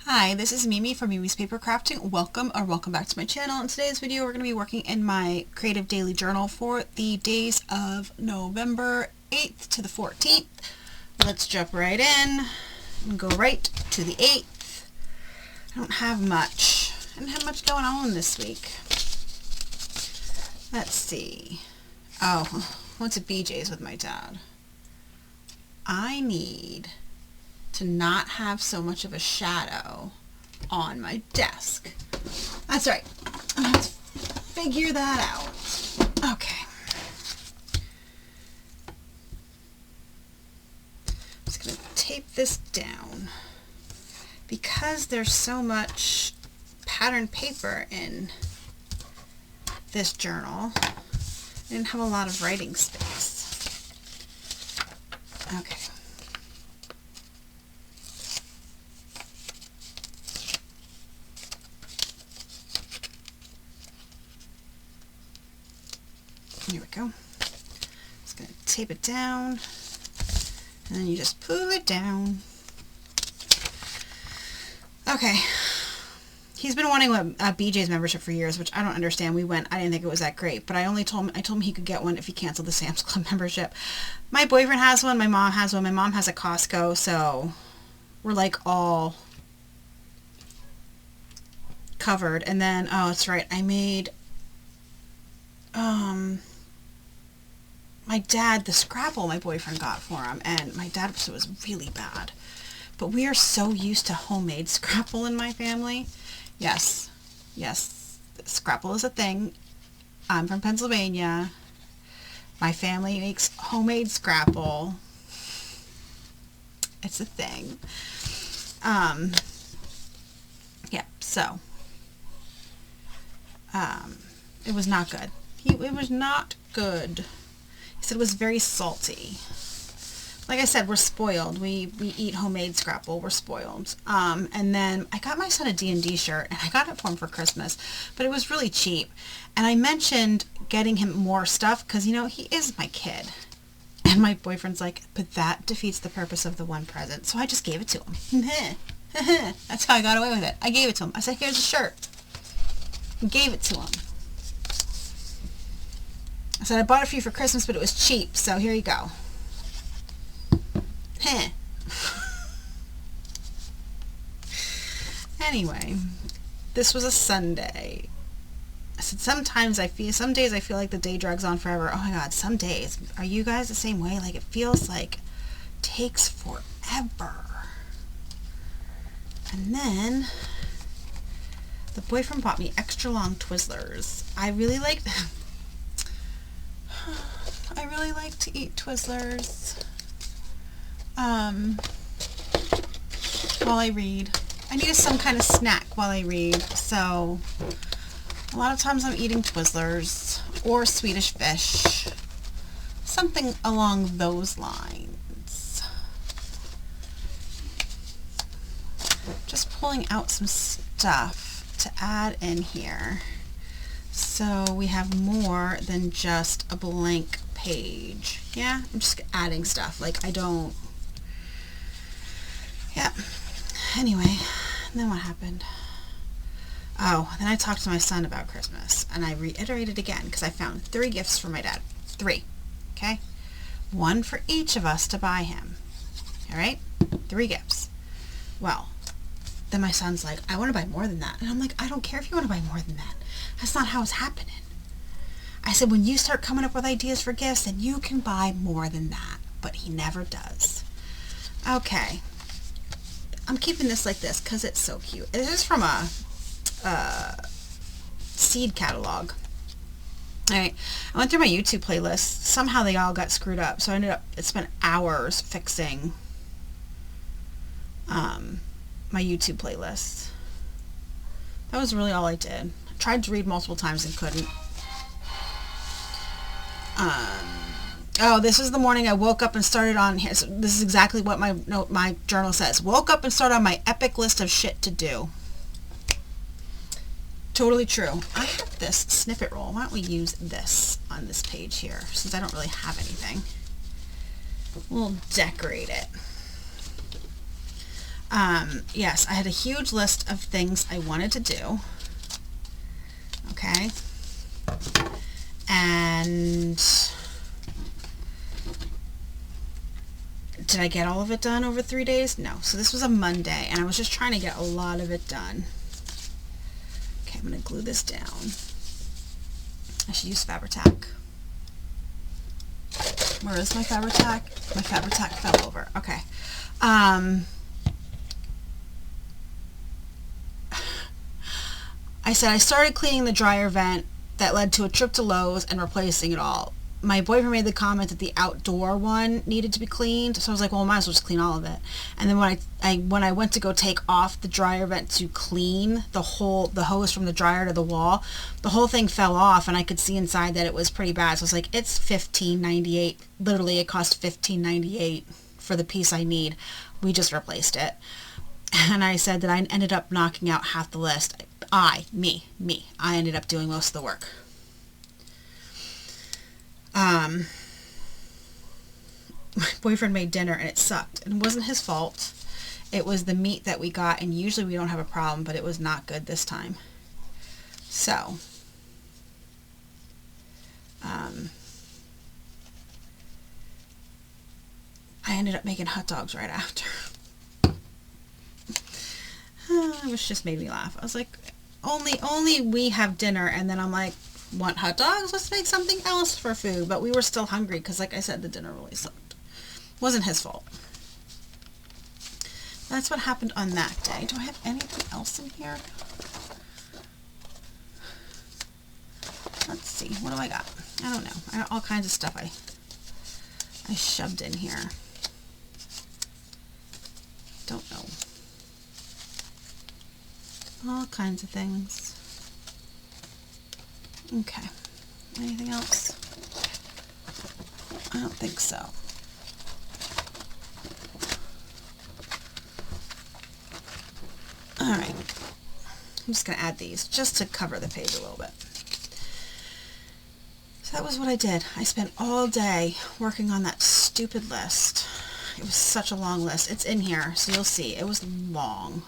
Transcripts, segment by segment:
Hi, this is Mimi from Mimi's Paper Crafting. Welcome back to my channel. In today's video, we're going to be working in my Creative Daily Journal for the days of November 8th to the 14th. Let's jump right in and go right to the 8th. I don't have much. I didn't have much going on this week. Let's see. Oh, went to BJ's with my dad. I need to not have so much of a shadow on my desk. That's right. Let's figure that out. Okay. I'm just going to tape this down. Because there's so much pattern paper in this journal, I didn't have a lot of writing space. Okay. Here we go. Just going to tape it down, and then you just pull it down. Okay. He's been wanting a BJ's membership for years, which I don't understand. We went. I didn't think it was that great, but I told him he could get one if he canceled the Sam's Club membership. My boyfriend has one. My mom has one. My mom has a Costco, so we're like all covered. And then, oh, that's right. I made my dad the Scrapple my boyfriend got for him, and my dad said it was really bad. But we are so used to homemade Scrapple in my family. Yes, Scrapple is a thing. I'm from Pennsylvania. My family makes homemade Scrapple. It's a thing. Yeah, so it was not good. It was not good. He said it was very salty. Like I said, we're spoiled. We eat homemade Scrapple. We're spoiled. And then I got my son a D&D shirt, and I got it for him for Christmas, but it was really cheap. And I mentioned getting him more stuff because, you know, he is my kid. And my boyfriend's like, but that defeats the purpose of the one present. So I just gave it to him. That's how I got away with it. I gave it to him. I said, here's a shirt. And gave it to him. I said, I bought it for you for Christmas, but it was cheap, so here you go. Anyway, this was a Sunday. I said, some days I feel like the day drags on forever. Oh my God, some days. Are you guys the same way? Like, it feels like it takes forever. And then the boyfriend bought me extra long Twizzlers. I really like to eat Twizzlers while I read. I needed some kind of snack while I read, so a lot of times I'm eating Twizzlers or Swedish Fish, something along those lines. Just pulling out some stuff to add in here so we have more than just a blank page. Yeah, I'm just adding stuff. Like, yeah. Anyway, then what happened? Oh, then I talked to my son about Christmas, and I reiterated again because I found 3 gifts for my dad. 3. Okay? 1 for each of us to buy him. All right? 3 gifts. Well, then my son's like, I want to buy more than that. And I'm like, I don't care if you want to buy more than that. That's not how it's happening. I said, when you start coming up with ideas for gifts, then you can buy more than that. But he never does. Okay. I'm keeping this like this because it's so cute. This is from a seed catalog. Alright, I went through my YouTube playlist. Somehow they all got screwed up, so I spent hours fixing my YouTube playlist. That was really all I did. I tried to read multiple times and couldn't. Oh, this is the morning I woke up and started on here. So this is exactly what my journal says. Woke up and started on my epic list of shit to do. Totally true. I have this snippet roll. Why don't we use this on this page here, since I don't really have anything. We'll decorate it. Yes, I had a huge list of things I wanted to do. Okay. And did I get all of it done over 3 days? No. So this was a Monday, and I was just trying to get a lot of it done. Okay, I'm going to glue this down. I should use Fabri-Tac. Where is my Fabri-Tac? My Fabri-Tac fell over. Okay. I said I started cleaning the dryer vent. That led to a trip to Lowe's and replacing it all. My boyfriend made the comment that the outdoor one needed to be cleaned, so I was like, well, I might as well just clean all of it. And then when I went to go take off the dryer vent to clean the hose from the dryer to the wall, the whole thing fell off, and I could see inside that it was pretty bad. So I was like, it's $15.98. Literally, it cost $15.98 for the piece I need. We just replaced it. And I said that I ended up knocking out half the list. I ended up doing most of the work. My boyfriend made dinner and it sucked. And it wasn't his fault. It was the meat that we got, and usually we don't have a problem, but it was not good this time. So, I ended up making hot dogs right after. It was just made me laugh. I was like, only we have dinner, and then I'm like, want hot dogs? Let's make something else for food. But we were still hungry because, like I said, the dinner really sucked. Wasn't his fault. That's what happened on that day. Do I have anything else in here? Let's see. What do I got? I don't know. I got all kinds of stuff I shoved in here. Don't know. All kinds of things. Okay. Anything else? I don't think so. Alright. I'm just going to add these just to cover the page a little bit. So that was what I did. I spent all day working on that stupid list. It was such a long list. It's in here, so you'll see. It was long.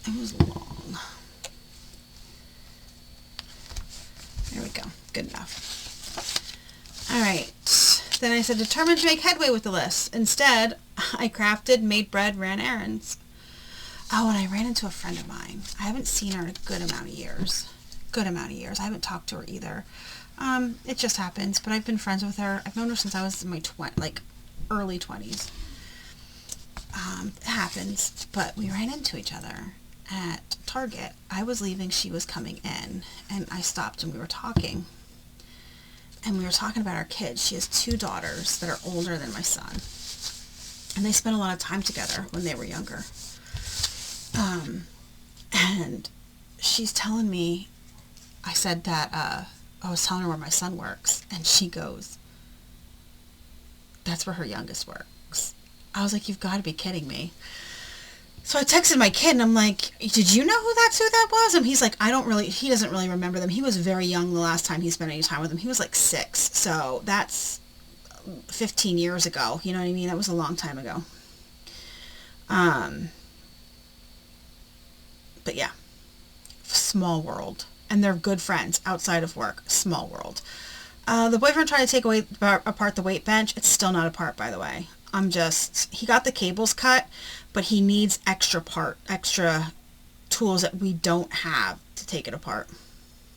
It was long. There we go. Good enough. Alright. Then I said, determined to make headway with the list. Instead, I crafted, made bread, ran errands. Oh, and I ran into a friend of mine. I haven't seen her in a good amount of years. I haven't talked to her either. It just happens, but I've been friends with her. I've known her since I was in my early 20s. It happens, but we ran into each other at Target. I was leaving, she was coming in, and I stopped and we were talking. And we were talking about our kids. She has 2 daughters that are older than my son. And they spent a lot of time together when they were younger. And she's telling me, I said that, I was telling her where my son works, and she goes, that's where her youngest works. I was like, you've got to be kidding me. So I texted my kid, and I'm like, did you know who that was? And he's like, he doesn't really remember them. He was very young the last time he spent any time with them. He was like 6, so that's 15 years ago. You know what I mean? That was a long time ago. But yeah, small world. And they're good friends outside of work. Small world. The boyfriend tried to take apart the weight bench. It's still not apart, by the way. He got the cables cut, but he needs extra tools that we don't have to take it apart.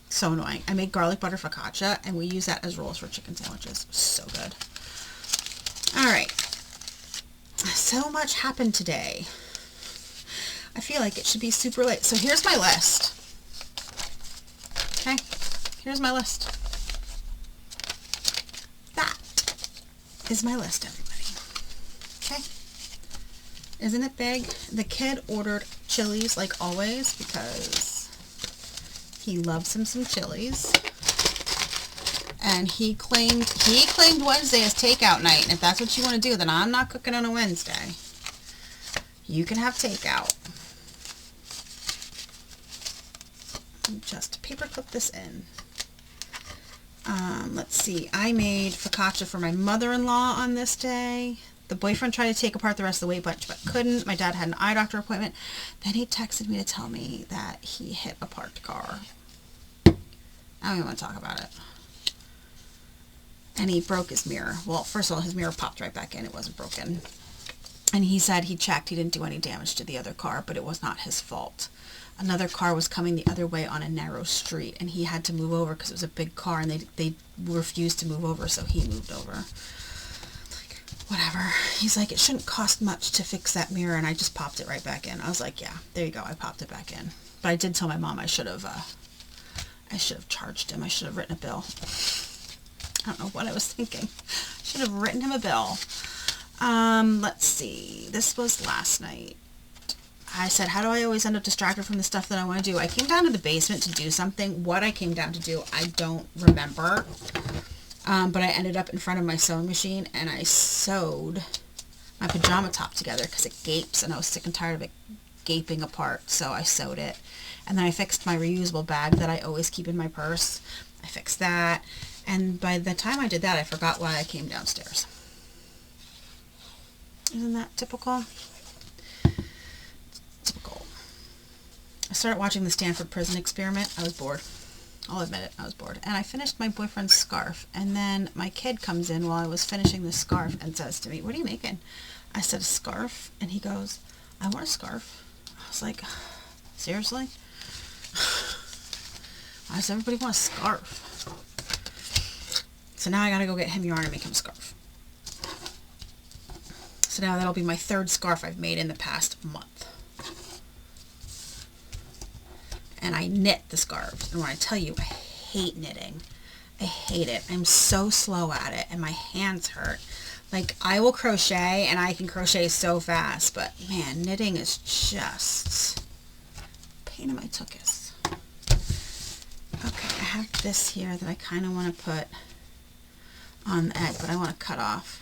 So annoying. I made garlic butter focaccia, and we use that as rolls for chicken sandwiches. So good. Alright. So much happened today. I feel like it should be super late. So here's my list. Okay? Here's my list. That is my list, everybody. Okay? Isn't it big? The kid ordered Chili's like always because he loves him some Chili's. And he claimed Wednesday as takeout night. And if that's what you want to do, then I'm not cooking on a Wednesday. You can have takeout. Just paperclip this in. Let's see. I made focaccia for my mother-in-law on this day. The boyfriend tried to take apart the rest of the weight bench, but couldn't. My dad had an eye doctor appointment. Then he texted me to tell me that he hit a parked car. I don't even want to talk about it. And he broke his mirror. Well, first of all, his mirror popped right back in. It wasn't broken. And he said he checked. He didn't do any damage to the other car, but it was not his fault. Another car was coming the other way on a narrow street, and he had to move over because it was a big car, and they refused to move over, so he moved over. Like, whatever. He's like, it shouldn't cost much to fix that mirror, and I just popped it right back in. I was like, yeah, there you go. I popped it back in. But I did tell my mom I should have charged him. I should have written a bill. I don't know what I was thinking. Should have written him a bill. Let's see. This was last night. I said, how do I always end up distracted from the stuff that I want to do? I came down to the basement to do something. What I came down to do, I don't remember. But I ended up in front of my sewing machine and I sewed my pajama top together because it gapes and I was sick and tired of it gaping apart. So I sewed it. And then I fixed my reusable bag that I always keep in my purse. I fixed that. And by the time I did that, I forgot why I came downstairs. Isn't that typical? Typical. I started watching the Stanford Prison Experiment. I was bored. I'll admit it, I was bored. And I finished my boyfriend's scarf. And then my kid comes in while I was finishing the scarf and says to me, what are you making? I said, a scarf. And he goes, I want a scarf. I was like, seriously? Why does everybody want a scarf? So now I gotta go get him yarn and make him a scarf. So now that'll be my third scarf I've made in the past month. And I knit the scarves. And when I tell you, I hate knitting. I hate it. I'm so slow at it and my hands hurt. Like, I will crochet and I can crochet so fast, but man, knitting is just a pain in my tuchus. Okay, I have this here that I kind of want to put on the edge, but I want to cut off.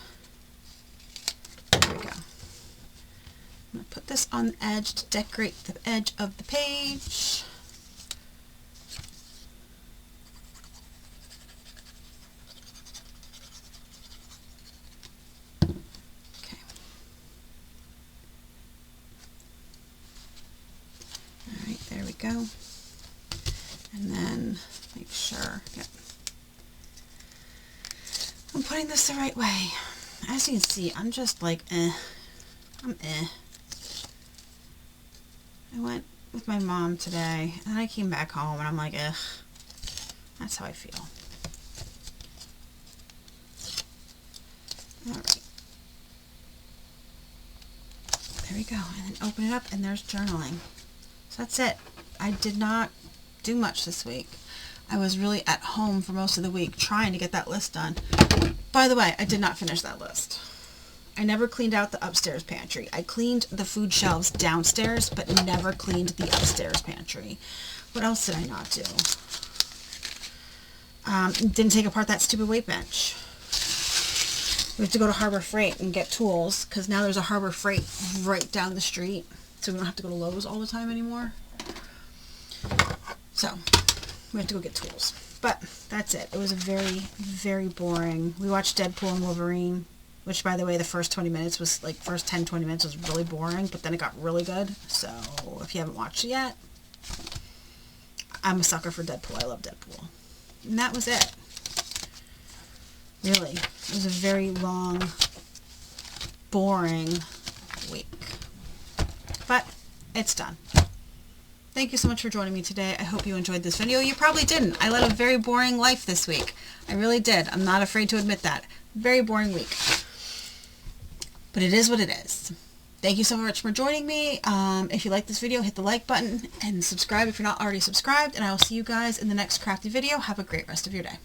There we go. I'm going to put this on the edge to decorate the edge of the page. Okay. Alright, there we go. And then make sure, yep. I'm putting this the right way. As you can see, I'm just like, I'm I went with my mom today, and I came back home, and I'm like, that's how I feel. Alright. There we go. And then open it up, and there's journaling. So that's it. I did not do much this week. I was really at home for most of the week trying to get that list done. By the way, I did not finish that list. I never cleaned out the upstairs pantry. I cleaned the food shelves downstairs, but never cleaned the upstairs pantry. What else did I not do? Didn't take apart that stupid weight bench. We have to go to Harbor Freight and get tools, because now there's a Harbor Freight right down the street, so we don't have to go to Lowe's all the time anymore. So we have to go get tools. But that's it. It was a very, very boring. We watched Deadpool and Wolverine, which, by the way, the first 20 minutes was, like, first 10, 20 minutes was really boring, but then it got really good. So if you haven't watched it yet, I'm a sucker for Deadpool. I love Deadpool. And that was it. Really. It was a very long, boring week. But it's done. Thank you so much for joining me today. I hope you enjoyed this video. You probably didn't. I led a very boring life this week. I really did. I'm not afraid to admit that. Very boring week. But it is what it is. Thank you so much for joining me. If you like this video, hit the like button and subscribe if you're not already subscribed. And I will see you guys in the next crafty video. Have a great rest of your day.